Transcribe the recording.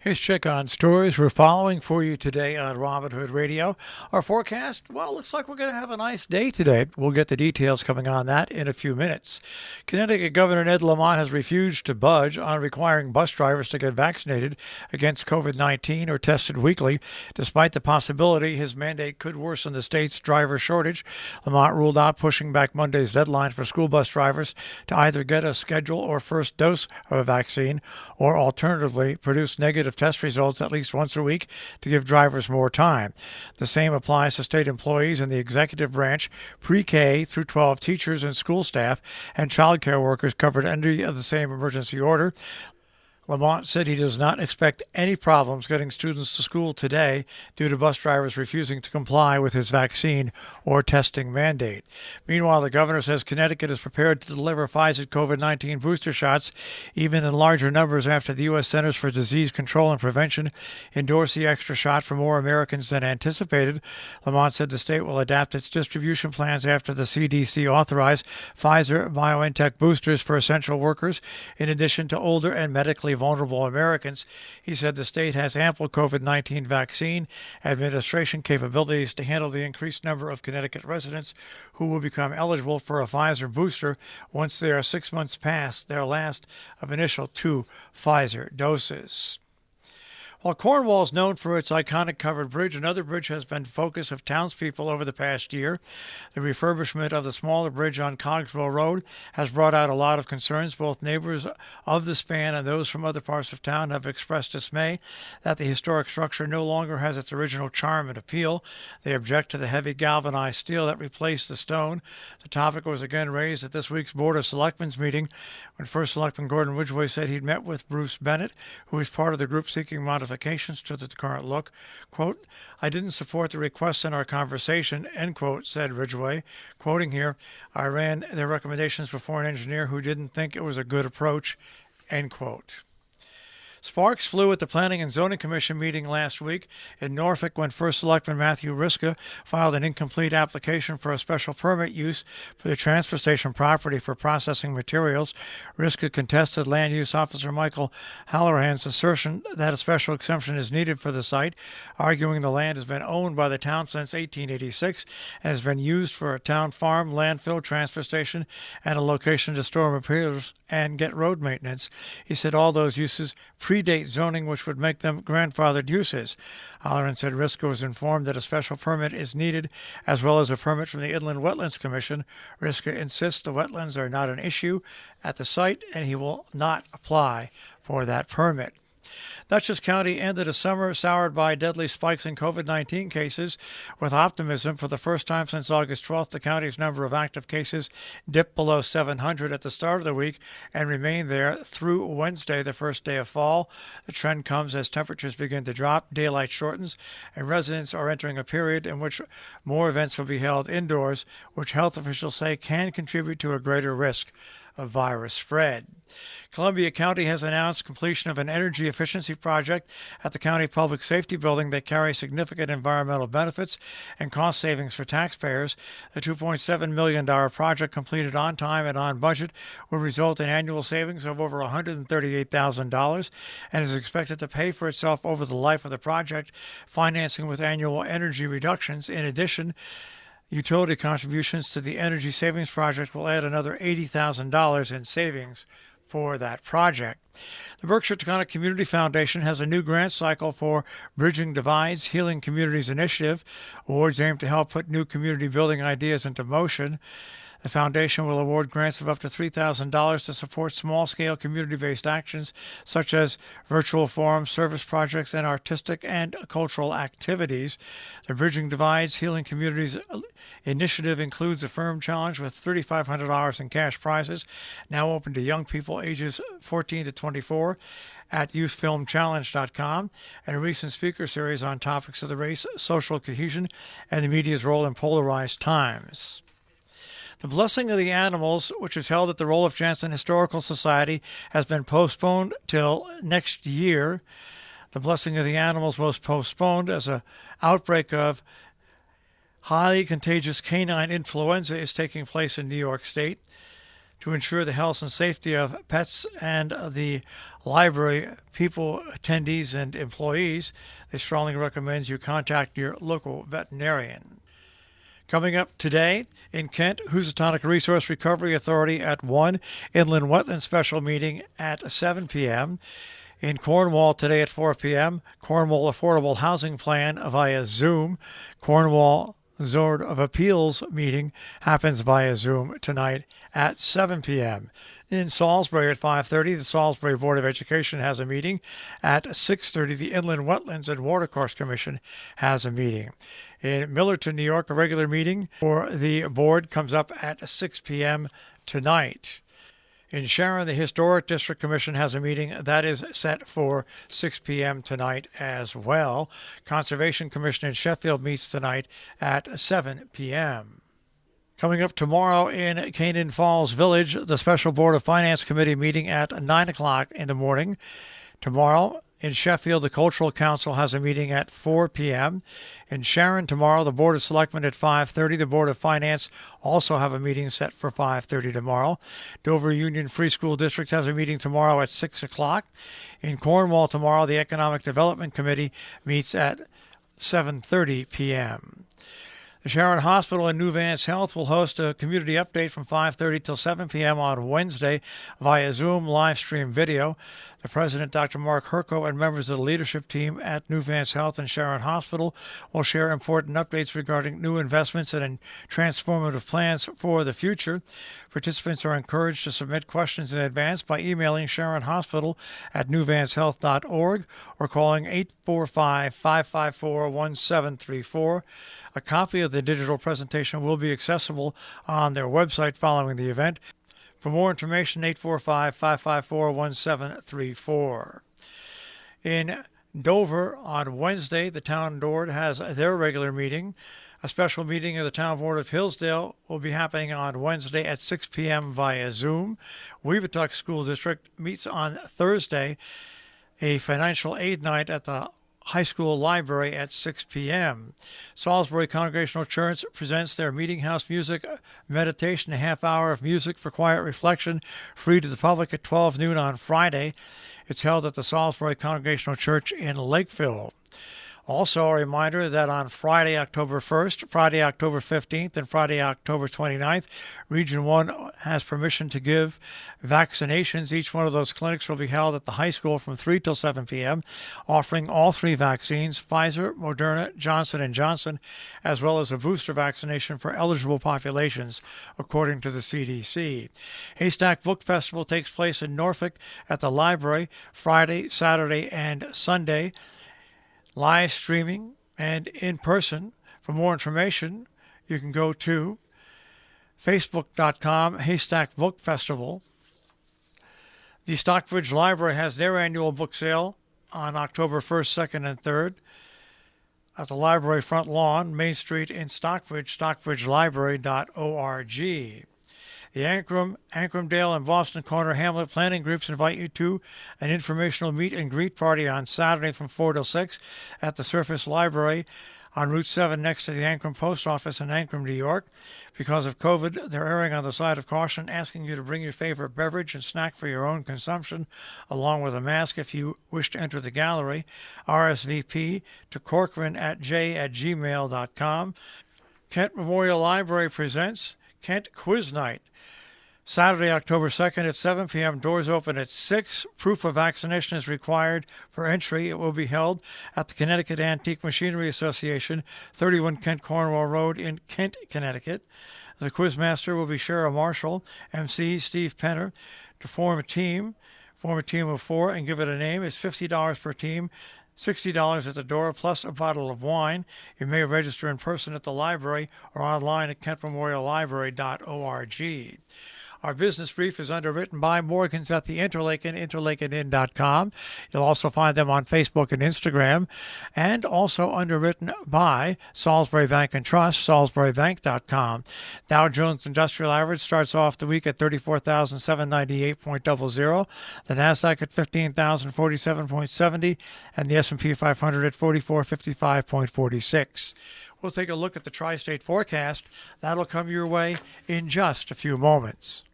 Here's check on stories we're following for you today on Robin Hood Radio. Our forecast, well, looks like we're going to have a nice day today. We'll get the details coming on that in a few minutes. Connecticut Governor Ned Lamont has refused to budge on requiring bus drivers to get vaccinated against COVID-19 or tested weekly, despite the possibility his mandate could worsen the state's driver shortage. Lamont ruled out pushing back Monday's deadline for school bus drivers to either get a schedule or first dose of a vaccine, or alternatively produce negative test results at least once a week to give drivers more time. The same applies to state employees in the executive branch, pre-K through 12 teachers and school staff, and child care workers covered under the same emergency order. Lamont said he does not expect any problems getting students to school today due to bus drivers refusing to comply with his vaccine or testing mandate. Meanwhile, the governor says Connecticut is prepared to deliver Pfizer COVID-19 booster shots even in larger numbers after the U.S. Centers for Disease Control and Prevention endorsed the extra shot for more Americans than anticipated. Lamont said the state will adapt its distribution plans after the CDC authorized Pfizer-BioNTech boosters for essential workers, in addition to older and medically vulnerable Americans. He said the state has ample COVID-19 vaccine administration capabilities to handle the increased number of Connecticut residents who will become eligible for a Pfizer booster once they are 6 months past their last of initial 2 Pfizer doses. While Cornwall is known for its iconic covered bridge, another bridge has been the focus of townspeople over the past year. The refurbishment of the smaller bridge on Cogswell Road has brought out a lot of concerns. Both neighbors of the span and those from other parts of town have expressed dismay that the historic structure no longer has its original charm and appeal. They object to the heavy galvanized steel that replaced the stone. The topic was again raised at this week's Board of Selectmen's meeting when First Selectman Gordon Ridgway said he'd met with Bruce Bennett, who is part of the group seeking modifications to the current look. Quote, "I didn't support the requests in our conversation," end quote, said Ridgway. Quoting here, "I ran their recommendations before an engineer who didn't think it was a good approach," end quote. Sparks flew at the Planning and Zoning Commission meeting last week in Norfolk when First Selectman Matthew Riska filed an incomplete application for a special permit use for the transfer station property for processing materials. Riska contested Land Use Officer Michael Halloran's assertion that a special exemption is needed for the site, arguing the land has been owned by the town since 1886 and has been used for a town farm, landfill, transfer station, and a location to store materials and get road maintenance. He said all those uses predate zoning, which would make them grandfathered uses. Halloran said Riska was informed that a special permit is needed, as well as a permit from the Inland Wetlands Commission. Riska insists the wetlands are not an issue at the site, and he will not apply for that permit. Dutchess County ended a summer soured by deadly spikes in COVID-19 cases with optimism. For the first time since August 12th, the county's number of active cases dipped below 700 at the start of the week and remained there through Wednesday, the first day of fall. The trend comes as temperatures begin to drop, daylight shortens, and residents are entering a period in which more events will be held indoors, which health officials say can contribute to a greater risk of virus spread. Columbia County has announced completion of an energy efficiency project at the County Public Safety Building that carries significant environmental benefits and cost savings for taxpayers. The $2.7 million project, completed on time and on budget, will result in annual savings of over $138,000 and is expected to pay for itself over the life of the project, financing with annual energy reductions. In addition, utility contributions to the Energy Savings Project will add another $80,000 in savings for that project. The Berkshire Taconic Community Foundation has a new grant cycle for Bridging Divides, Healing Communities Initiative. Awards aim to help put new community building ideas into motion. The foundation will award grants of up to $3,000 to support small-scale community-based actions such as virtual forums, service projects, and artistic and cultural activities. The Bridging Divides, Healing Communities initiative includes a firm challenge with $3,500 in cash prizes, now open to young people ages 14 to 24 at youthfilmchallenge.com, and a recent speaker series on topics of the race, social cohesion, and the media's role in polarized times. The Blessing of the Animals, which is held at the Roloff Jansen Historical Society, has been postponed till next year. The Blessing of the Animals was postponed as an outbreak of highly contagious canine influenza is taking place in New York State. to ensure the health and safety of pets and the library people, attendees, and employees, they strongly recommend you contact your local veterinarian. Coming up today in Kent, Housatonic Resource Recovery Authority at 1, Inland Wetland Special Meeting at 7 p.m. In Cornwall today at 4 p.m., Cornwall Affordable Housing Plan via Zoom. Cornwall Board of Appeals meeting happens via Zoom tonight at 7 p.m. In Salisbury at 5:30, the Salisbury Board of Education has a meeting. At 6:30, the Inland Wetlands and Watercourse Commission has a meeting. In Millerton, New York, a regular meeting for the board comes up at 6 p.m. tonight. In Sharon, the Historic District Commission has a meeting that is set for 6 p.m. tonight as well. Conservation Commission in Sheffield meets tonight at 7 p.m. Coming up tomorrow in Canaan Falls Village, the Special Board of Finance Committee meeting at 9 o'clock in the morning. Tomorrow in Sheffield, the Cultural Council has a meeting at 4 p.m. In Sharon tomorrow, the Board of Selectmen at 5:30. The Board of Finance also have a meeting set for 5:30 tomorrow. Dover Union Free School District has a meeting tomorrow at 6 o'clock. In Cornwall tomorrow, the Economic Development Committee meets at 7:30 p.m. The Sharon Hospital and New Vance Health will host a community update from 5:30 till 7 p.m. on Wednesday via Zoom live stream video. The president, Dr. Mark Herco, and members of the leadership team at New Vance Health and Sharon Hospital will share important updates regarding new investments and transformative plans for the future. Participants are encouraged to submit questions in advance by emailing Sharon Hospital at newvancehealth.org or calling 845-554-1734. A copy of the digital presentation will be accessible on their website following the event. For more information, 845-554-1734. In Dover on Wednesday, the town board has their regular meeting. A special meeting of the town board of Hillsdale will be happening on Wednesday at 6 p.m. via Zoom. Weebatuck School District meets on Thursday, a financial aid night at the high school library at 6 p.m. Salisbury Congregational Church presents their Meeting House Music Meditation, a half hour of music for quiet reflection, free to the public at 12 noon on Friday. It's held at the Salisbury Congregational Church in Lakeville. Also, a reminder that on Friday, October 1st, Friday, October 15th, and Friday, October 29th, Region 1 has permission to give vaccinations. Each one of those clinics will be held at the high school from 3 till 7 p.m., offering all three vaccines, Pfizer, Moderna, Johnson & Johnson, as well as a booster vaccination for eligible populations, according to the CDC. Haystack Book Festival takes place in Norfolk at the library Friday, Saturday, and Sunday. Live streaming and in person. For more information, you can go to facebook.com Haystack Book Festival. The Stockbridge Library has their annual book sale on October 1st, 2nd, and 3rd at the library front lawn, Main Street in Stockbridge, stockbridgelibrary.org. The Ancramdale, and Boston Corner Hamlet planning groups invite you to an informational meet and greet party on Saturday from 4 till 6 at the Surface Library on Route 7 next to the Ancram Post Office in Ancram, New York. Because of COVID, they're erring on the side of caution, asking you to bring your favorite beverage and snack for your own consumption, along with a mask if you wish to enter the gallery. RSVP to corcoran@gmail.com. Kent Memorial Library presents Kent Quiznight. Saturday, October 2nd at 7 p.m. Doors open at 6. Proof of vaccination is required for entry. It will be held at the Connecticut Antique Machinery Association, 31 Kent Cornwall Road in Kent, Connecticut. The quizmaster will be Shara Marshall, MC Steve Penner. To form a team of 4 and give it a name is $50 per team. $60 at the door, plus a bottle of wine. You may register in person at the library or online at kentmemoriallibrary.org. Our business brief is underwritten by Morgans at the Interlaken, interlakenin.com. You'll also find them on Facebook and Instagram, and also underwritten by Salisbury Bank and Trust, salisburybank.com. Dow Jones Industrial Average starts off the week at 34,798.00, the Nasdaq at 15,047.70, and the S&P 500 at 4455.46. We'll take a look at the tri-state forecast. That'll come your way in just a few moments.